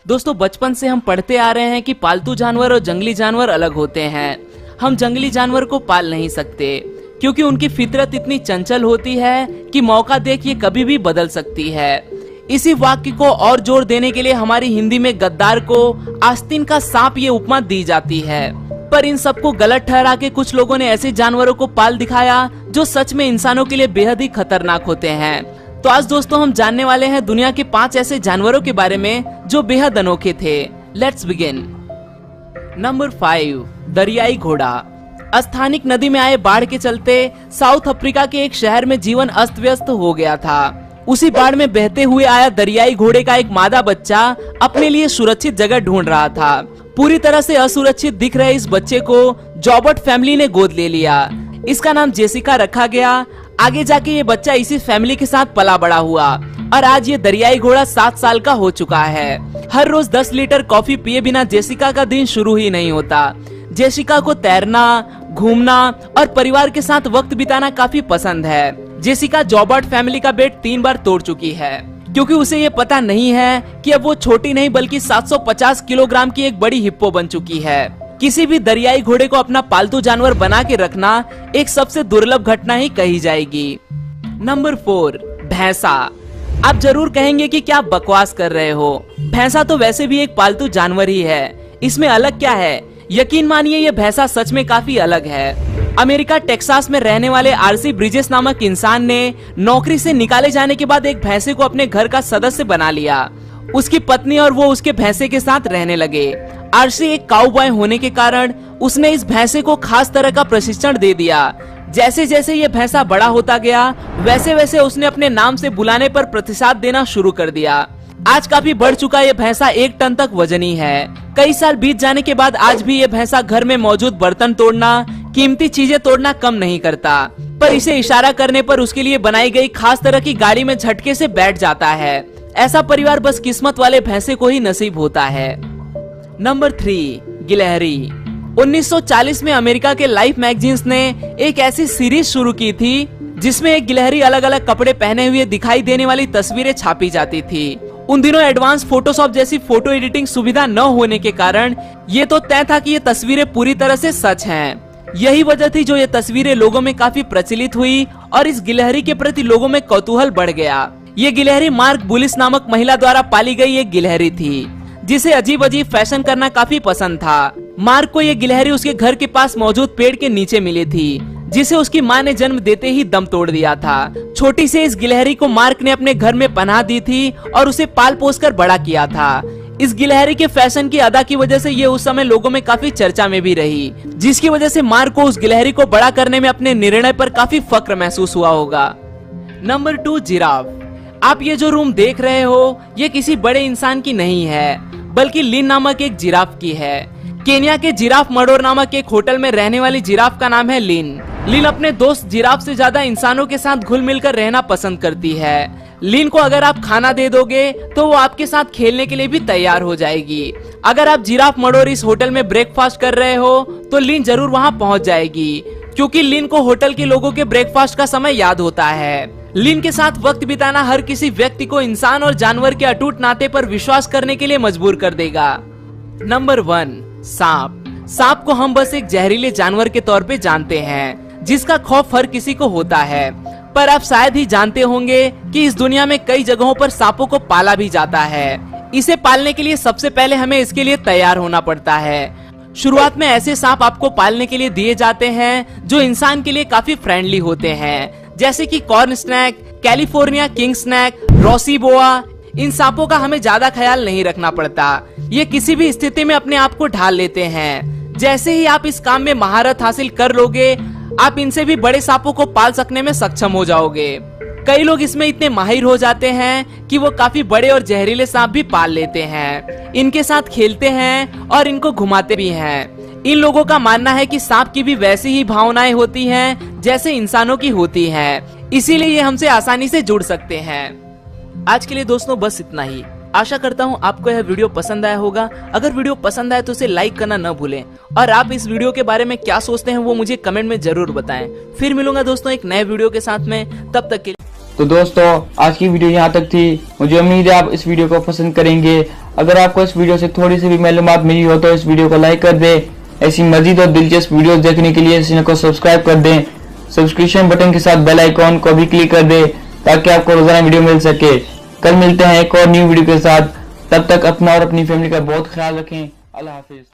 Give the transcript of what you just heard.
दोस्तों बचपन से हम पढ़ते आ रहे हैं कि पालतू जानवर और जंगली जानवर अलग होते हैं। हम जंगली जानवर को पाल नहीं सकते क्योंकि उनकी फितरत इतनी चंचल होती है कि मौका देख ये कभी भी बदल सकती है। इसी वाक्य को और जोर देने के लिए हमारी हिंदी में गद्दार को आस्तीन का सांप ये उपमा दी जाती है। पर इन सबको गलत ठहरा के कुछ लोगों ने ऐसे जानवरों को पाल दिखाया जो सच में इंसानों के लिए बेहद ही खतरनाक होते हैं। तो आज दोस्तों हम जानने वाले हैं दुनिया के 5 ऐसे जानवरों के बारे में जो बेहद अनोखे थे। Let's begin. नंबर 5, दरियाई घोड़ा। स्थानिक नदी में आए बाढ़ के चलते साउथ अफ्रीका के एक शहर में जीवन अस्त व्यस्त हो गया था। उसी बाढ़ में बहते हुए आया दरियाई घोड़े का एक मादा बच्चा अपने लिए सुरक्षित जगह ढूंढ रहा था। पूरी तरह से असुरक्षित दिख रहे इस बच्चे को जॉबर्ट फैमिली ने गोद ले लिया। इसका नाम जेसिका रखा गया। आगे जाके ये बच्चा इसी फैमिली के साथ पला बड़ा हुआ और आज ये दरियाई घोड़ा 7 साल का हो चुका है। हर रोज 10 लीटर कॉफी पिए बिना जेसिका का दिन शुरू ही नहीं होता। जेसिका को तैरना, घूमना और परिवार के साथ वक्त बिताना काफी पसंद है। जेसिका जॉबर्ट फैमिली का बेड 3 बार तोड़ चुकी है क्योंकि उसे ये पता नहीं है कि अब वो छोटी नहीं बल्कि 750 किलोग्राम की एक बड़ी हिप्पो बन चुकी है। किसी भी दरियाई घोड़े को अपना पालतू जानवर बना के रखना एक सबसे दुर्लभ घटना ही कही जाएगी। नंबर 4, भैंसा। आप जरूर कहेंगे कि क्या बकवास कर रहे हो, भैंसा तो वैसे भी एक पालतू जानवर ही है, इसमें अलग क्या है। यकीन मानिए ये भैंसा सच में काफी अलग है। अमेरिका टेक्सास में रहने वाले आरसी ब्रिजेस नामक इंसान ने नौकरी से निकाले जाने के बाद एक भैंसे को अपने घर का सदस्य बना लिया। उसकी पत्नी और वो उसके भैंसे के साथ रहने लगे। आरसी एक काउबॉय होने के कारण उसने इस भैंसे को खास तरह का प्रशिक्षण दे दिया। जैसे जैसे ये भैंसा बड़ा होता गया वैसे वैसे उसने अपने नाम से बुलाने पर प्रतिसाद देना शुरू कर दिया। आज काफी बढ़ चुका ये भैंसा 1 टन तक वजनी है। कई साल बीत जाने के बाद आज भी ये भैंसा घर में मौजूद बर्तन तोड़ना, कीमती चीजें तोड़ना कम नहीं करता, पर इसे इशारा करने पर उसके लिए बनाई गई खास तरह की गाड़ी में झटके से बैठ जाता है। ऐसा परिवार बस किस्मत वाले भैंसे को ही नसीब होता है। नंबर 3, गिलहरी। 1940 में अमेरिका के लाइफ मैगजीन्स ने एक ऐसी सीरीज शुरू की थी जिसमें एक गिलहरी अलग अलग कपड़े पहने हुए दिखाई देने वाली तस्वीरें छापी जाती थी। उन दिनों एडवांस फोटोशॉप जैसी फोटो एडिटिंग सुविधा न होने के कारण ये तो तय था कि ये तस्वीरें पूरी तरह से सच हैं। यही वजह थी जो ये तस्वीरें लोगों में काफी प्रचलित हुई और इस गिलहरी के प्रति लोगों में कौतूहल बढ़ गया। ये गिलहरी मार्क बुलिस नामक महिला द्वारा पाली गई एक गिलहरी थी जिसे अजीब अजीब फैशन करना काफी पसंद था। मार्क को ये गिलहरी उसके घर के पास मौजूद पेड़ के नीचे मिली थी जिसे उसकी मां ने जन्म देते ही दम तोड़ दिया था। छोटी से इस गिलहरी को मार्क ने अपने घर में पनाह दी थी और उसे पाल पोस कर बड़ा किया था। इस गिलहरी के फैशन की अदा की वजह से ये उस समय लोगों में काफी चर्चा में भी रही, जिसकी वजह से मार्क को उस गिलहरी को बड़ा करने में अपने निर्णय पर काफी फक्र महसूस हुआ होगा। Number 2, giraffe. आप ये जो रूम देख रहे हो ये किसी बड़े इंसान की नहीं है बल्कि लिन नामक एक जिराफ की है। केन्या के जिराफ मडोर नामक एक होटल में रहने वाली जिराफ का नाम है लिन। लिन अपने दोस्त जिराफ से ज्यादा इंसानों के साथ घुल मिलकर रहना पसंद करती है। लिन को अगर आप खाना दे दोगे तो वो आपके साथ खेलने के लिए भी तैयार हो जाएगी। अगर आप जिराफ मडोर इस होटल में ब्रेकफास्ट कर रहे हो तो लिन जरूर वहाँ पहुँच जाएगी क्योंकि लिन को होटल के लोगों के ब्रेकफास्ट का समय याद होता है। लिन के साथ वक्त बिताना हर किसी व्यक्ति को इंसान और जानवर के अटूट नाते पर विश्वास करने के लिए मजबूर कर देगा। नंबर 1, सांप। सांप को हम बस एक जहरीले जानवर के तौर पे जानते हैं जिसका खौफ हर किसी को होता है, पर आप शायद ही जानते होंगे कि इस दुनिया में कई जगहों पर सांपों को पाला भी जाता है। इसे पालने के लिए सबसे पहले हमें इसके लिए तैयार होना पड़ता है। शुरुआत में ऐसे सांप आपको पालने के लिए दिए जाते हैं जो इंसान के लिए काफी फ्रेंडली होते हैं, जैसे कि corn snake, California king snake, rosy boa. इन सांपों का हमें ज्यादा ख्याल नहीं रखना पड़ता, ये किसी भी स्थिति में अपने आप को ढाल लेते हैं। जैसे ही आप इस काम में महारत हासिल कर लोगे आप इनसे भी बड़े सांपों को पाल सकने में सक्षम हो जाओगे। कई लोग इसमें इतने माहिर हो जाते हैं कि वो काफी बड़े और जहरीले सांप भी पाल लेते हैं, इनके साथ खेलते हैं और इनको घुमाते भी हैं। इन लोगों का मानना है कि सांप की भी वैसी ही भावनाएं होती हैं जैसे इंसानों की होती हैं, इसीलिए ये हमसे आसानी से जुड़ सकते हैं। आज के लिए दोस्तों बस इतना ही। आशा करता हूँ आपको यह वीडियो पसंद आया होगा। अगर वीडियो पसंद आए तो इसे लाइक करना न भूलें और आप इस वीडियो के बारे में क्या सोचते हैं वो मुझे कमेंट में जरूर बताएं। फिर मिलूंगा दोस्तों एक नए वीडियो के साथ में, तब तक के तो दोस्तों आज की वीडियो यहाँ तक थी। मुझे उम्मीद है आप इस वीडियो को पसंद करेंगे। अगर आपको इस वीडियो से थोड़ी सी भी मालूमात मिली हो तो इस वीडियो को लाइक कर दें। ऐसी मजीद और दिलचस्प वीडियोस देखने के लिए इस चैनल को सब्सक्राइब कर दें। सब्सक्रिप्शन बटन के साथ बेल आइकॉन को भी क्लिक कर दें ताकि आपको रोजाना वीडियो मिल सके। कल मिलते हैं एक और न्यू वीडियो के साथ। तब तक अपना और अपनी फैमिली का बहुत ख्याल रखें। अल्लाह हाफिज।